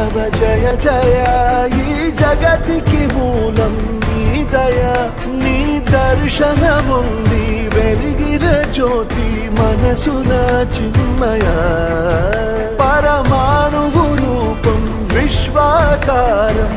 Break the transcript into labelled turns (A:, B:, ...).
A: మాధవ జయ జయ ఈ జగతికి మూలం నీ దయ నీ దర్శనముంది వెలిగిన జ్యోతి మనసున చిన్మయ పరమాణువు రూపం విశ్వాకారం